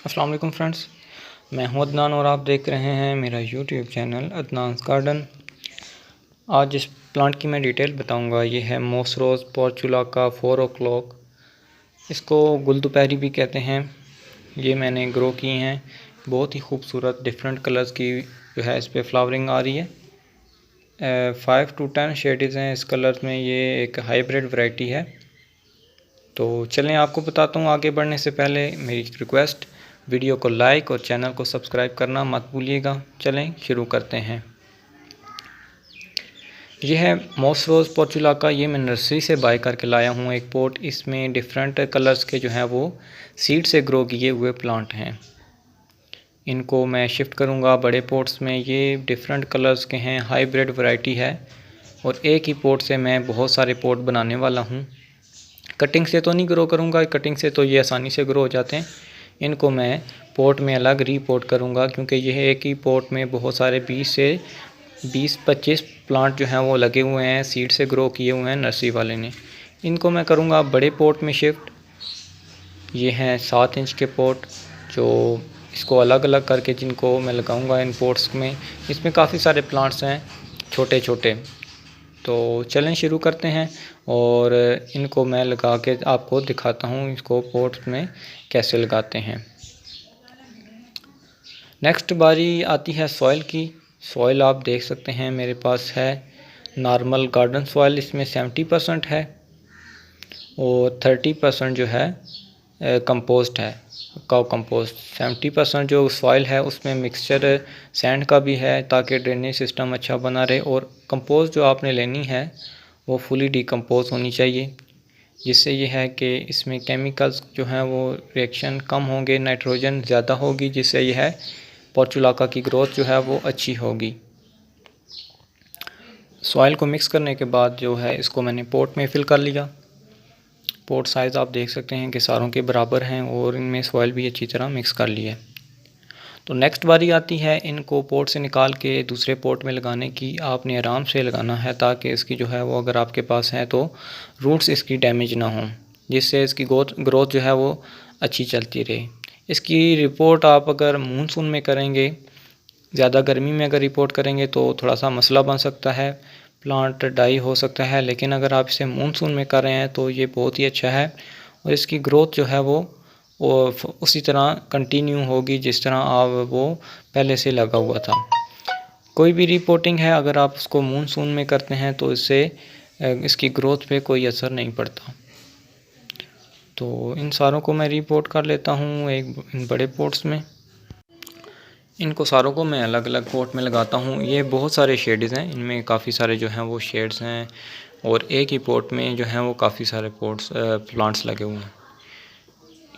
अस्सलाम वालेकुम फ्रेंड्स, मैं हूं अदनान और आप देख रहे हैं मेरा यूट्यूब चैनल अदनान्स गार्डन। आज जिस प्लांट की मैं डिटेल बताऊंगा ये है मॉस रोज़ पोर्चुलाका 4 o'clock। इसको गुल दोपहरी भी कहते हैं। ये मैंने ग्रो की हैं, बहुत ही खूबसूरत डिफरेंट कलर्स की जो है इस पर फ्लावरिंग आ रही है। 5 to 10 शेड्स हैं इस कलर में। ये एक हाइब्रिड वैरायटी है। तो चलें आपको बताता हूँ। आगे बढ़ने से पहले मेरी रिक्वेस्ट, वीडियो को लाइक और चैनल को सब्सक्राइब करना मत भूलिएगा। चलें शुरू करते हैं। यह है मॉस रोज़ पोर्चुलाका। ये मैं नर्सरी से बाय करके लाया हूँ एक पॉट। इसमें डिफरेंट कलर्स के जो हैं वो सीड से ग्रो किए हुए प्लांट हैं। इनको मैं शिफ्ट करूँगा बड़े पॉट्स में। ये डिफरेंट कलर्स के हैं, हाइब्रिड वैरायटी है और एक ही पॉट से मैं बहुत सारे पॉट बनाने वाला हूँ। कटिंग से तो नहीं ग्रो करूँगा, कटिंग से तो ये आसानी से ग्रो हो जाते हैं। इनको मैं पॉट में अलग रीपोर्ट करूँगा क्योंकि यह एक ही पॉट में बहुत सारे 20 से 20-25 प्लांट जो हैं वो लगे हुए हैं, सीड से ग्रो किए हुए हैं नर्सरी वाले ने। इनको मैं करूँगा बड़े पॉट में शिफ्ट। ये हैं 7 इंच के पॉट जो इसको अलग अलग करके जिनको मैं लगाऊंगा इन पॉट्स में। इसमें काफ़ी सारे प्लांट्स हैं छोटे छोटे। तो चलें शुरू करते हैं और इनको मैं लगा के आपको दिखाता हूँ इसको पॉट्स में कैसे लगाते हैं। नेक्स्ट बारी आती है सॉइल की। सॉइल आप देख सकते हैं मेरे पास है नॉर्मल गार्डन सॉइल। इसमें 70% है और 30% जो है कंपोस्ट है, काउ कंपोस्ट। 70% जो सॉइल है उसमें मिक्सचर सैंड का भी है ताकि ड्रेनेज सिस्टम अच्छा बना रहे। और कंपोस्ट जो आपने लेनी है वो फुली डिकम्पोज होनी चाहिए, जिससे ये है कि इसमें केमिकल्स जो हैं वो रिएक्शन कम होंगे, नाइट्रोजन ज़्यादा होगी, जिससे यह है पोर्चुलाका की ग्रोथ जो है वो अच्छी होगी। सॉइल को मिक्स करने के बाद जो है इसको मैंने पॉट में फिल कर लिया। पॉट साइज़ आप देख सकते हैं कि सारों के बराबर हैं और इनमें सॉइल भी अच्छी तरह मिक्स कर लिया है। तो नेक्स्ट बारी आती है इनको पॉट से निकाल के दूसरे पॉट में लगाने की। आपने आराम से लगाना है ताकि इसकी जो है वो, अगर आपके पास है तो रूट्स इसकी डैमेज ना हों, जिससे इसकी ग्रोथ जो है वो अच्छी चलती रहे। इसकी रिपोर्ट आप अगर मानसून में करेंगे, ज़्यादा गर्मी में अगर रिपोर्ट करेंगे तो थोड़ा सा मसला बन सकता है, प्लांट डाई हो सकता है। लेकिन अगर आप इसे मानसून में कर रहे हैं तो ये बहुत ही अच्छा है और इसकी ग्रोथ जो है वो उसी तरह कंटिन्यू होगी जिस तरह आप वो पहले से लगा हुआ था। कोई भी रिपोर्टिंग है अगर आप उसको मानसून में करते हैं तो इससे इसकी ग्रोथ पे कोई असर नहीं पड़ता। तो इन सारों को मैं रिपोर्ट कर लेता हूँ इन बड़े पॉट्स में। इनको सारों को मैं अलग अलग पॉट में लगाता हूँ। ये बहुत सारे शेड्स हैं, इनमें काफ़ी सारे जो हैं वो शेड्स हैं और एक ही पॉट में जो हैं वो काफ़ी सारे प्लांट्स लगे हुए हैं।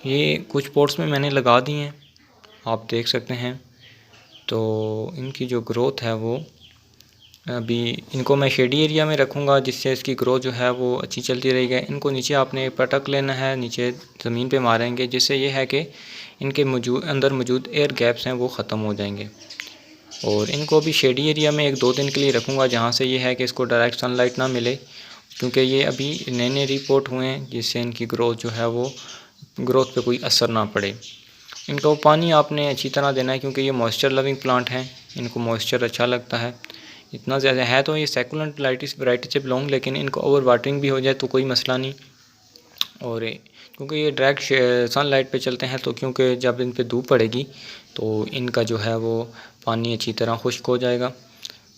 ये कुछ पॉट्स में मैंने लगा दिए हैं, आप देख सकते हैं। तो इनकी जो ग्रोथ है वो अभी इनको मैं शेडी एरिया में रखूँगा जिससे इसकी ग्रोथ जो है वो अच्छी चलती रहेगी। इनको नीचे आपने पटक लेना है, नीचे ज़मीन पे मारेंगे, जिससे ये है कि इनके अंदर मौजूद एयर गैप्स हैं वो ख़त्म हो जाएंगे। और इनको भी शेडी एरिया में 1-2 दिन के लिए रखूँगा जहाँ से ये है कि इसको डायरेक्ट सनलाइट ना मिले, क्योंकि ये अभी नए नए रिपोर्ट हुए हैं, जिससे इनकी ग्रोथ जो है वो ग्रोथ पे कोई असर ना पड़े। इनको पानी आपने अच्छी तरह देना है क्योंकि ये मॉइस्चर लविंग प्लांट हैं, इनको मॉइस्चर अच्छा लगता है। इतना ज़्यादा है तो ये सैकुलेंट वैरायटी से बिलोंग, लेकिन इनको ओवर वाटरिंग भी हो जाए तो कोई मसला नहीं। और क्योंकि ये डायरेक्ट सनलाइट पे चलते हैं तो क्योंकि जब इन पे धूप पड़ेगी तो इनका जो है वो पानी अच्छी तरह खुश्क हो जाएगा।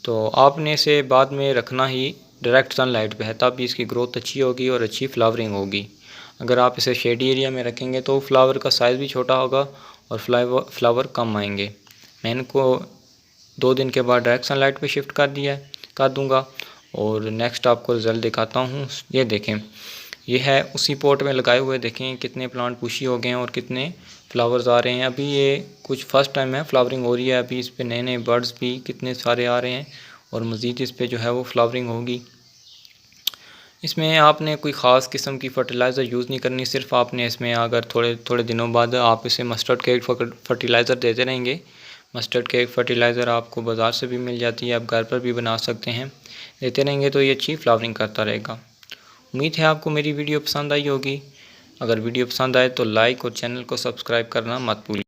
तो आपने इसे बाद में रखना ही डायरेक्ट सनलाइट पे है, तब भी इसकी ग्रोथ अच्छी होगी और अच्छी फ्लावरिंग होगी। अगर आप इसे शेडी एरिया में रखेंगे तो फ्लावर का साइज़ भी छोटा होगा और फ्लावर कम आएंगे। मैं इनको 2 दिन के बाद डायरेक्ट सनलाइट पे शिफ्ट कर दूंगा और नेक्स्ट आपको रिज़ल्ट दिखाता हूँ। ये देखें, ये है उसी पॉट में लगाए हुए, देखें कितने प्लांट पुशी हो गए हैं और कितने फ्लावर्स आ रहे हैं। अभी ये कुछ फर्स्ट टाइम है फ्लावरिंग हो रही है। अभी इस पे नए नए बर्ड्स भी कितने सारे आ रहे हैं और मज़ीद इस पे जो है वो फ्लावरिंग होगी। इसमें आपने कोई ख़ास किस्म की फ़र्टिलाइज़र यूज़ नहीं करनी, सिर्फ आपने इसमें अगर थोड़े थोड़े दिनों बाद आप इसे मस्टर्ड केक फ़र्टिलाइज़र देते रहेंगे। मस्टर्ड केक फ़र्टिलाइज़र आपको बाज़ार से भी मिल जाती है, आप घर पर भी बना सकते हैं। देते रहेंगे तो ये अच्छी फ्लावरिंग करता रहेगा। उम्मीद है आपको मेरी वीडियो पसंद आई होगी। अगर वीडियो पसंद आए तो लाइक और चैनल को सब्सक्राइब करना मत भूलिए।